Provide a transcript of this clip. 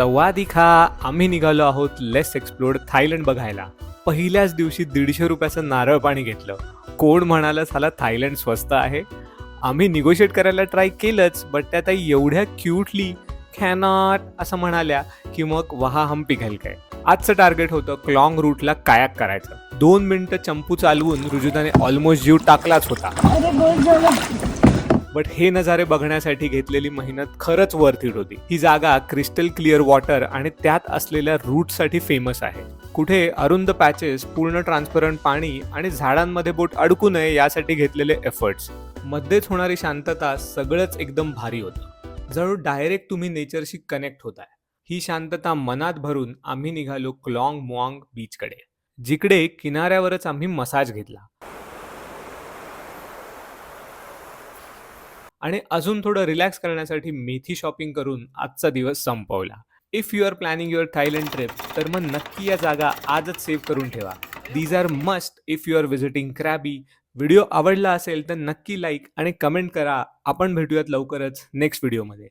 सवादिखा. आम्ही निघालो आहोत लेट्स एक्सप्लोर थायलंड बघायला. पहिल्याच दिवशी 150 रुपयाचं नारळ पाणी घेतलं. कोण म्हणालं साला थायलंड स्वस्त आहे. आम्ही निगोशिएट करायला ट्राय केलंच, बट त्या ताई एवढ्या क्यूटली कॅनॉट असं म्हणाल्या की मग वहा हम पिघल गए. आजचं टार्गेट होतं क्लॉंग रूटला कायाक करायचं. 2 मिनिटं चंपू चालवून रुजुताने ऑलमोस्ट जीव टाकलाच होता. बट हे नजारे बघण्यासाठी घेतलेली मेहनत खरंच वर्थ इट होती. ही जागा क्रिस्टल क्लिअर वॉटर आणि त्यात असलेल्या रूटसाठी फेमस आहे. कुठे अरुंद पॅचेस, पूर्ण ट्रान्सपरंट पाणी आणि झाडांमध्ये बोट अडकू नये यासाठी घेतलेले एफर्ट्स. मध्येच होणारी शांतता, सगळंच एकदम भारी होतं. जणू डायरेक्ट तुम्ही नेचरशी कनेक्ट होताय. ही शांतता मनात भरून आम्ही निघालो क्लॉंग मुआंग बीचकडे, जिकडे किनाऱ्यावरच आम्ही मसाज घेतला आणि अजून थोडं रिलॅक्स करण्यासाठी मेथी शॉपिंग करून आजचा दिवस संपवला. If you are planning your Thailand trip, तर मग नक्की या जागा आजच सेव्ह करून ठेवा. These are must if you are visiting Krabi. Video आवडला असेल तर नक्की लाईक आणि कमेंट करा. आपण भेटूयात लवकरच नेक्स्ट व्हिडिओमध्ये.